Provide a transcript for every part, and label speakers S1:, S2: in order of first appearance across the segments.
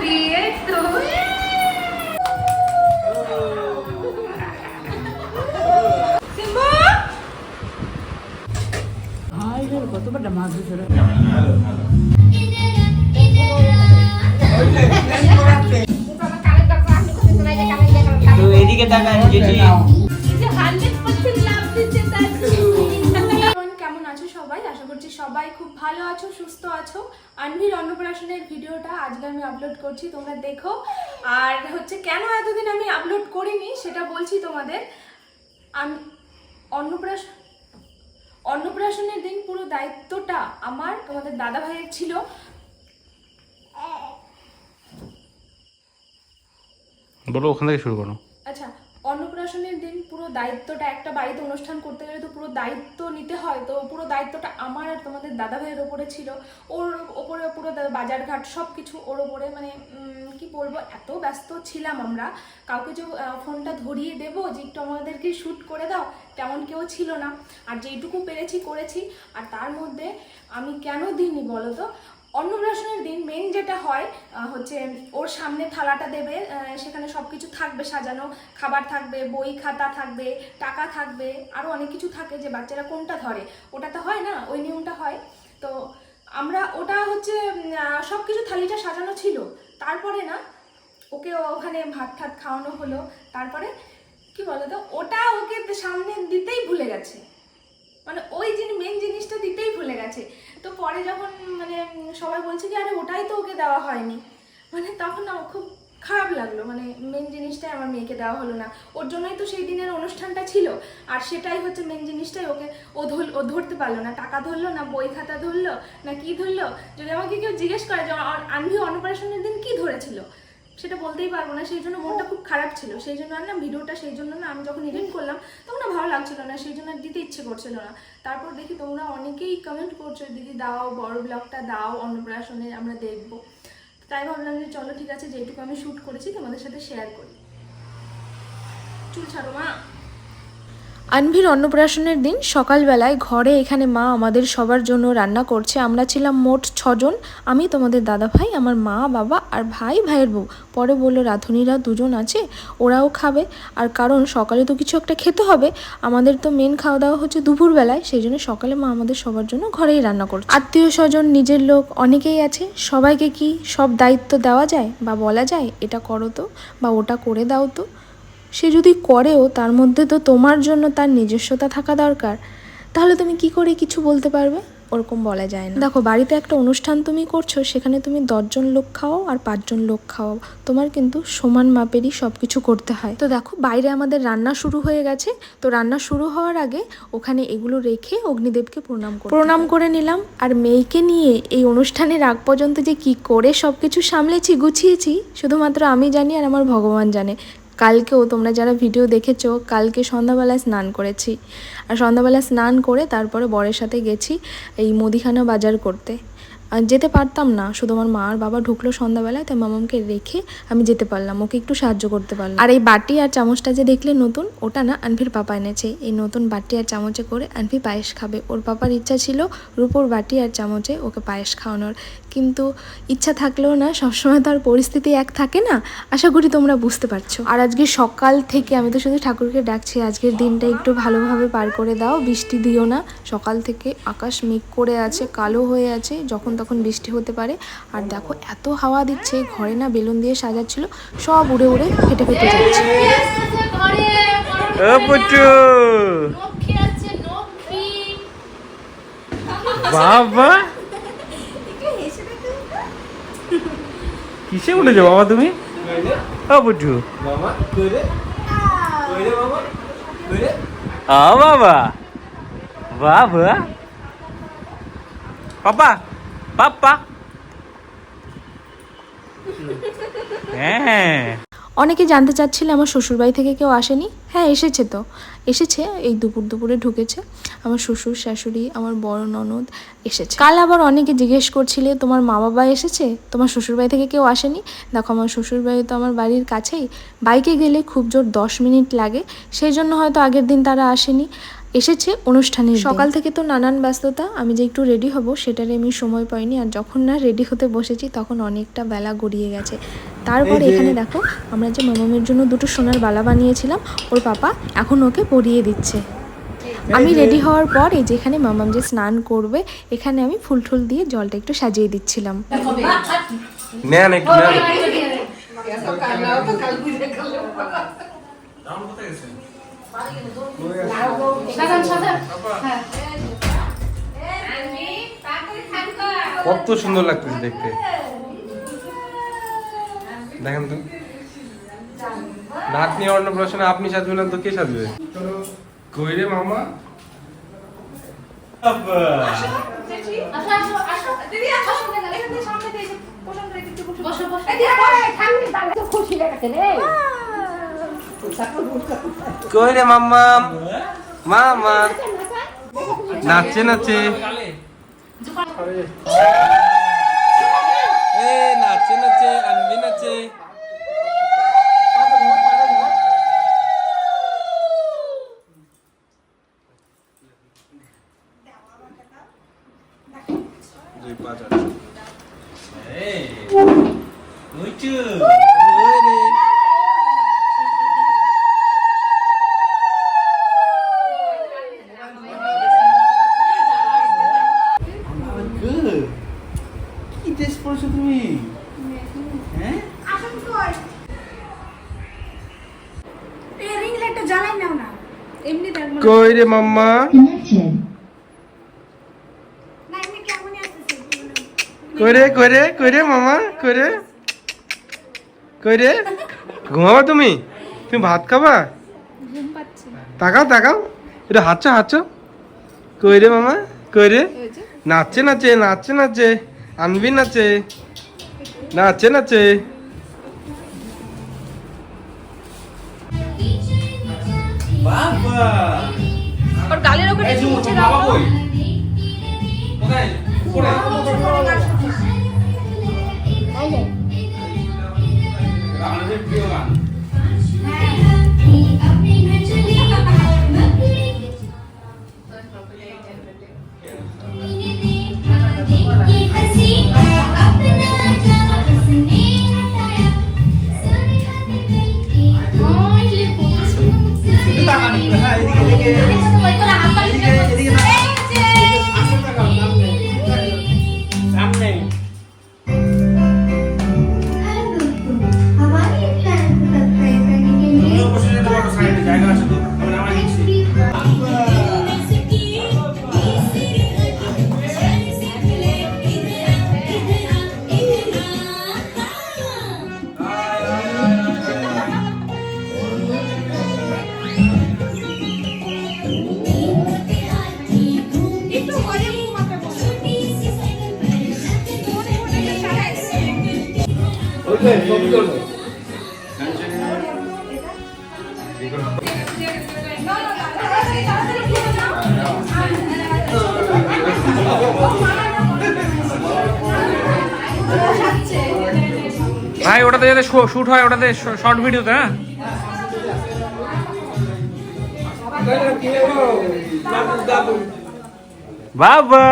S1: দিয়ে তো
S2: কতটা মাছ ধরে
S3: তো এদিকে তাকান যেটি
S1: কেমন আছো সবাই? আশা করছি সবাই খুব ভালো আছো, সুস্থ আছো। আনভির অন্নপ্রাশনের ভিডিওটা আজকে আমি আপলোড করছি, তোমরা দেখো। আর হচ্ছে কেন এতদিন আমি আপলোড করিনি সেটা বলছি তোমাদের। আমি অন্নপ্রাশনের দিন পুরো দায়িত্বটা আমার তোমাদের দাদা ভাইয়ের ছিল।
S4: বলো, ওখান থেকে শুরু করো।
S1: আচ্ছা, অন্নপ্রাশনের দিন পুরো দায়িত্বটা, একটা বাড়িতে অনুষ্ঠান করতে গেলে তো পুরো দায়িত্ব নিতে হয়, তো পুরো দায়িত্বটা আমার আর তোমাদের দাদা ভাইয়ের ওপরে ছিল। ওর ওপরে পুরো বাজারঘাট সব কিছু ওর ওপরে, মানে কি বলবো, এত ব্যস্ত ছিলাম আমরা। কাউকে যে ফোনটা ধরিয়ে দেবো যে একটু আমাদেরকে শ্যুট করে দাও, তেমন কেউ ছিল না। আর যেইটুকু পেরেছি করেছি। আর তার মধ্যে আমি কেন দিইনি বলো তো, অন্নপ্রাশনের দিন মেন যেটা হয় হচ্ছে ওর সামনে থালাটা দেবে, সেখানে সব কিছু থাকবে সাজানো, খাবার থাকবে, বই খাতা থাকবে, টাকা থাকবে, আরও অনেক কিছু থাকে যে বাচ্চারা কোনটা ধরে, ওটা তো হয় না, ওই নিয়মটা হয়। তো আমরা ওটা হচ্ছে সব কিছু থালিটা সাজানো ছিল। তারপরে না ওকে ওখানে ভাত ঠাত খাওয়ানো হলো। তারপরে কি বলো তো, ওটা ওকে সামনে দিতেই ভুলে গেছে, মানে ওই মেন জিনিসটা দিতেই ভুলে গেছে। তো পরে যখন মানে সবাই বলছে যে আরে ওটাই তো ওকে দেওয়া হয়নি, মানে তখন না খুব খারাপ লাগলো, মানে মেন জিনিসটাই আমার মেয়েকে দেওয়া হলো না। ওর জন্যই তো সেই দিনের অনুষ্ঠানটা ছিল, আর সেটাই হচ্ছে মেন জিনিসটাই ওকে ও ধরতে পারলো না। টাকা ধরলো না, বই খাতা ধরলো না, কি ধরলো? যদি আমাকে কেউ জিজ্ঞেস করে যে আনভি অন্নপ্রাশনের দিন কি ধরেছিল, সেটা বলতেই পারবো না। সেই জন্য মনটা খুব খারাপ ছিল। সেই জন্য আর না ভিডিওটা, সেই জন্য না আমি যখন এডিট করলাম তখন না ভালো লাগছিল না, সেই জন্য দিতে ইচ্ছে করছিল না। তারপর দেখি তোমরা অনেকেই কমেন্ট করছো, দিদি দাও, বড় ব্লগটা দাও, অন্নপ্রাশনে আমরা দেখবো। তাই ভাবলাম যে চলো ঠিক আছে, যেটুকু আমি শ্যুট করেছি তোমাদের সাথে শেয়ার করি। চুল ছাড়ো মা। আনভির অন্নপ্রাশনের দিন সকালবেলায় ঘরে এখানে মা আমাদের সবার জন্য রান্না করছে। আমরা ছিলাম মোট 6 জন, আমি, তোমাদের দাদা ভাই, আমার মা, বাবা আর ভাইয়ের বউ। পরে বললো রাধুনিরা 2 জন আছে, ওরাও খাবে। আর কারণ সকালে তো কিছু একটা খেতে হবে, আমাদের তো মেন খাওয়া দাওয়া হচ্ছে দুপুরবেলায়, সেই জন্য সকালে মা আমাদের সবার জন্য ঘরেই রান্না করছে। আত্মীয় স্বজন, নিজের লোক অনেকেই আছে, সবাইকে কি সব দায়িত্ব দেওয়া যায় বা বলা যায় এটা করো তো বা ওটা করে দাও তো? সে যদি করেও তার মধ্যে তো তোমার জন্য তার নিজস্বতা থাকা দরকার, তাহলে তুমি কি করে কিছু বলতে পারবে? ওরকম বলা যায় না। দেখো, বাড়িতে একটা অনুষ্ঠান তুমি করছো, সেখানে তুমি 10 জন লোক খাওয়াও আর 5 জন লোক খাওয়াও, তোমার কিন্তু সমান মাপেরই সব কিছু করতে হয়। তো দেখো, বাইরে আমাদের রান্না শুরু হয়ে গেছে। তো রান্না শুরু হওয়ার আগে ওখানে এগুলো রেখে অগ্নিদেবকে প্রণাম করে নিলাম। আর মেয়েকে নিয়ে এই অনুষ্ঠানের আগ পর্যন্ত যে কি করে সব কিছু সামলেছি, গুছিয়েছি, শুধুমাত্র আমি জানি আর আমার ভগবান জানে। কালকেও তোমরা যারা ভিডিও দেখেছো, কালকে সন্ধ্যাবেলায় স্নান করেছি। আর সন্ধ্যাবেলায় স্নান করে তারপরে বরের সাথে গেছি এই মুদিখানা বাজার করতে। আর যেতে পারতাম না, শুধু আমার মা আর বাবা ঢুকলো সন্ধ্যাবেলায়, তাই মামামকে রেখে আমি যেতে পারলাম, ওকে একটু সাহায্য করতে পারলাম। আর এই বাটি আর চামচটা যে দেখলে নতুন, ওটা না আনভির পাপা এনেছে। এই নতুন বাটি আর চামচে করে আনভি পায়েস খাবে। ওর পাপার ইচ্ছা ছিল রূপোর বাটি আর চামচে ওকে পায়েস খাওয়ানোর, কিন্তু ইচ্ছা থাকলেও না সবসময় তো আর পরিস্থিতি এক থাকে না। আশা করি তোমরা বুঝতে পারছো। আর আজকে সকাল থেকে আমি তো শুধু ঠাকুরকে ডাকছি, আজকের দিনটা একটু ভালোভাবে পার করে দাও, বৃষ্টি দিও না। সকাল থেকে আকাশ মেঘ করে আছে, কালো হয়ে আছে, যখন তখন বৃষ্টি হতে পারে। আর দেখো এত হাওয়া দিচ্ছে, ঘরে না বেলুন দিয়ে সাজাচ্ছিল, সব উড়ে উড়ে ফেটে ফেটে যাচ্ছে।
S4: বাবা, কিসে উঠেছো বাবা তুমি? ও বুঝু বাবা, বাবা, পাপা, পাপা, হ্যাঁ।
S1: অনেকে জানতে চাচ্ছিলে আমার শ্বশুরবাড়ি থেকে কেউ আসেনি। হ্যাঁ, এসেছে তো, এসেছে, এই দুপুরে ঢুকেছে আমার শ্বশুর শাশুড়ি, আমার বড় ননদ এসেছে। কাল আবার অনেকে জিজ্ঞেস করছিলে তোমার মা বাবা এসেছে, তোমার শ্বশুরবাড়ি থেকে কেউ আসেনি। দেখো, আমার শ্বশুরবাড়ি তো আমার বাড়ির কাছেই, বাইকে গেলে খুব জোর 10 মিনিট লাগে, সেই জন্য হয়তো আগের দিন তারা আসেনি। এসেছে অনুষ্ঠানের সকাল থেকে তো নানান ব্যস্ততা, আমি যে একটু রেডি হব সেটারে আমি সময় পাইনি। আর যখন না রেডি হতে বসেছি তখন অনেকটা বেলা গড়িয়ে গেছে। তারপরে এখানে দেখো আমরা যে মামামের জন্য দুটো সোনার বালা বানিয়েছিলাম, ওর পাপা এখন ওকে পরিয়ে দিচ্ছে। আমি রেডি হওয়ার পর এই যেখানে মামাম যে স্নান করবে, এখানে আমি ফুল টুল দিয়ে জলটা একটু সাজিয়ে দিচ্ছিলাম।
S5: নেন একটু নেন। কত সুন্দর লাগতেছে দেখতে, দেখেন তো। নাতনি অন্নপ্রাশনে আপনি সাজবেন না তো কে সাজবে? কই রে মামা? কই রে মাম্মা? মামা নাচে নাচে, নাচে নাচে, আনবি নাচে।
S2: কি ড্রেস পরেছো তুমি? হ্যাঁ
S5: কই রে মাম্মা? কই রে কই রে কই রে মামা? কই রে কই রে? ঘুমাবা তুমি? তুমি ভাত খাবা? তাকাও তাকাও, এটা হাঁচো হাঁচো। কই রে মামা? কই রে? নাচে নাচে, নাচে নাচে, আনবি নাচে, নাচে নাচে।
S2: বাবা
S1: ওর গালের ওখানে একটু মুছে দাও তো।
S5: কোথায়? উপরে। আমাদের প্রিয় গান।
S4: ভাই ওটাতে যাতে শুট হয়, ওটাতে শর্ট ভিডিওতে। হ্যাঁ বাবা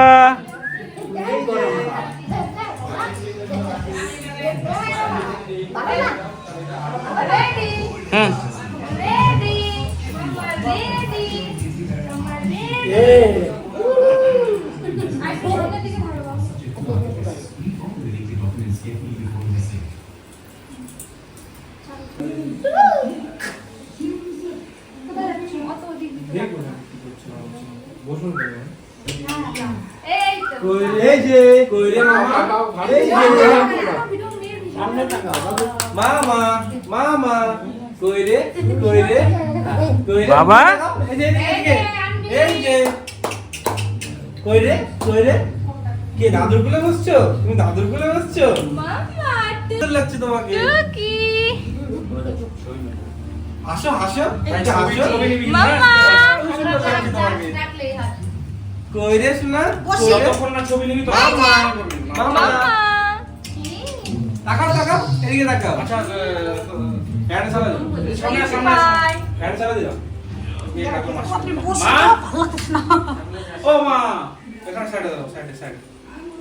S5: এই যে কই রে মামা? এই যে মামা মামা কই রে কই রে কই রে
S4: বাবা?
S5: এই যে এদিকে, এই যে কই রে কই রে? কে দাদুর কোলে বসছো? তুমি দাদুর কোলে বসছো? সুন্দর লাগছে তোমাকে। হাসো হাসো, একটা হাসো। সুন্দর লাগছে তোমাকে। কই রে সোনা? কতক্ষণ না ছবি নিবি তো? মামা মামা তাকাও তাকাও, এদিকে তাকাও। আচ্ছা ফ্যান চালা দাও, সামনে সামনে ফ্যান চালা দাও।
S2: এই রাখো মা।
S6: আপনি বসে
S2: মা?
S6: ভালো লাগছে না।
S2: ও মা, এখানে সাইডে দাও, সাইডে।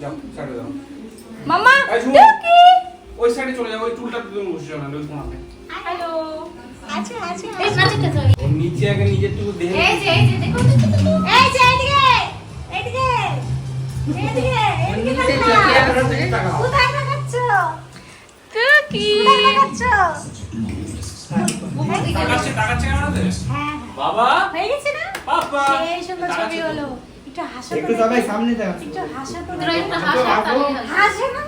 S2: যাও, সাইডে দাও।
S1: মাম্মা
S2: এই ঝুমু,
S1: টুকি
S2: ওই সাইডে চলে যাও, ওই টুলটা তুমি বসে যাও না, ওই কোণাতে।
S1: হ্যালো
S6: আছে আছে
S1: এই নাচিতে চলি
S2: ওর নিচে আগে নিজের টুকু দেখে।
S1: এই যে দেখো
S6: এই যে এইদিকে এইদিকে এইদিকে তাকাও। কোথায় তাকাচ্ছ?
S1: টুকি
S6: কোথায় তাকাচ্ছ?
S2: তাকাচ্ছে কেন রে?
S6: হ্যাঁ
S2: বাবা,
S6: হয়ে গেছে না?
S2: পাপা।
S6: সেই সুন্দর ছবি হলো। একটু হাসো তো
S2: একটু
S6: দেখি।
S2: সবাই সামনে তাকাচ্ছে।
S6: একটু হাসো তো
S1: তোরা
S6: দেখি।
S1: একটা হাসা তালি
S6: হাসে না?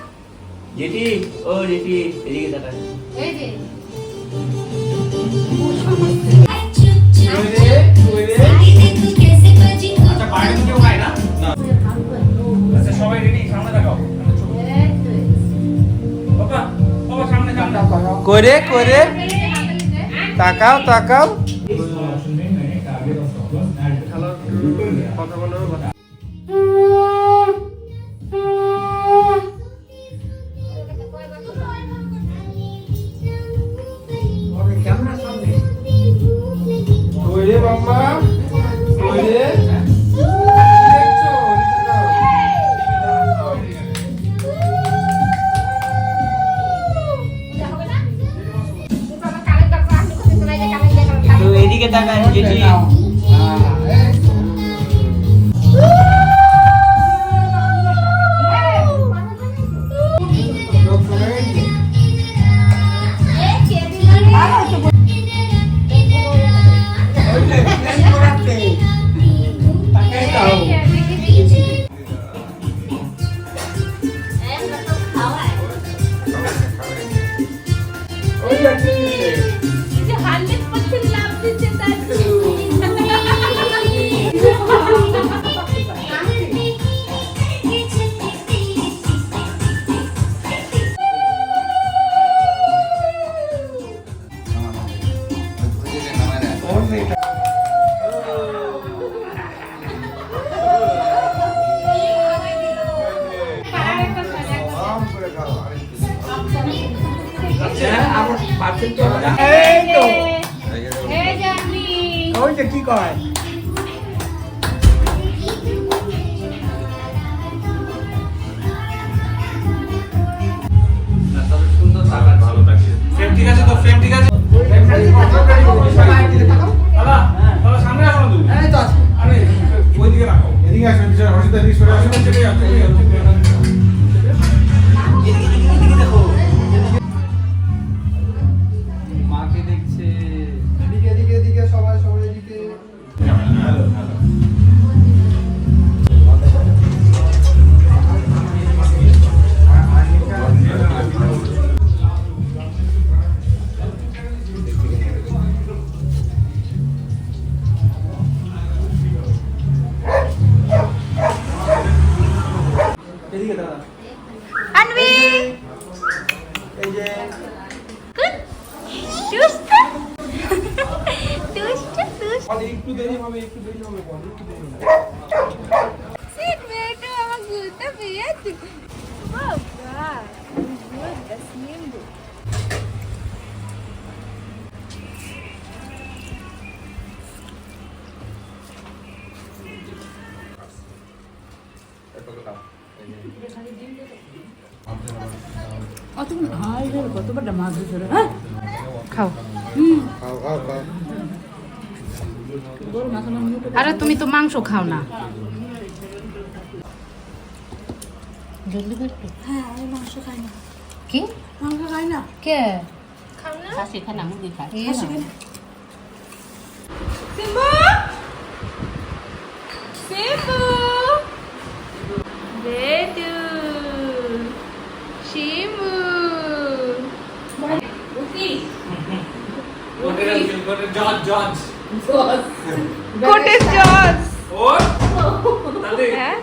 S3: জেঠি, ও জেঠি, এদিকে তাকান।
S1: এই যে
S2: কই রে? আচ্ছা, বাইরে তো কেউ নাই না? না। আচ্ছা, সবাই রেডি, সামনে তাকাও। বাবা, বাবা সামনে তাকাও।
S5: করে তাকাও তাকাও কথা বলো কইরে মাম্মা কইরে
S3: তো এদিকে তাকান জেঠি।
S2: কি কয়? ফ্রেম ঠিক আছে তো? ফ্রেম ঠিক আছে? দাদা, দাদা সামনে রাখো না তুমি। আরে ওইদিকে রাখো। এদিকে আসো, হর্ষিতা এদিকে সরে আসো। চলে যাও, চলে যাও, চলে যাও।
S3: এদিকে দেখো।
S2: মাকে দেখছে।
S5: এদিকে সবাই এদিকে
S2: হ্যালো, হ্যালো। এদিকে দাদা।
S6: আনবি
S2: এই যে
S6: দুষ্ট
S2: একটু দেরি হবে বল, একটু দেরি হবে।
S6: সিট বেটা আমার গুলটা পেয়েছি বাবা গুড দসমিন্দু
S5: খাও
S7: আরে তুমি তো মাংস খাও না
S6: হ্যাঁ আমি মাংস খাই না
S7: কি
S6: মাংস খাই না
S7: কে
S6: খাও না
S7: খাসি খানা মুরগি খাই
S6: খাসি খাই না
S1: সিম্বু সিম্বু বেটু শিমু উকি
S2: জজ
S1: কোটের জজ
S2: ওর দাদি
S1: হ্যাঁ?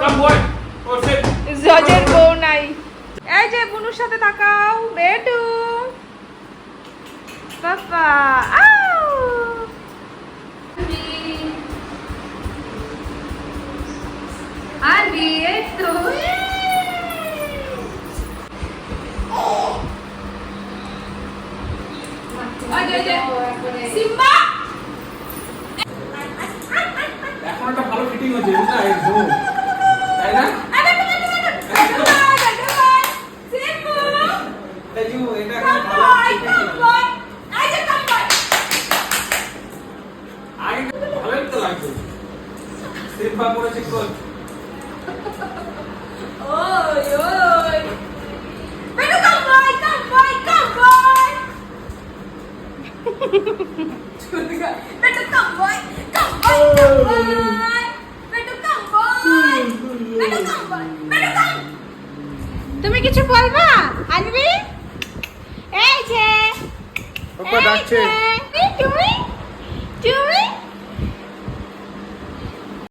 S2: কাম বয় ওর সেট
S1: জজের বউ নাই এই যে বুনুর সাথে তাকাও বেটু পাপা আউ আরবি এই তো ওই যে সিম্বা
S2: একটা ভালো ফিটিং হচ্ছে বুঝলা একদম তাই না তাই যে এটা এখন ভালো আগে ভালোই তো লাগছে সিম্পা পড়েছে কোচ
S6: তুমি কিছু বলবা আনবি এই যে
S5: পাপা ডাকছে
S6: তুমি তুমি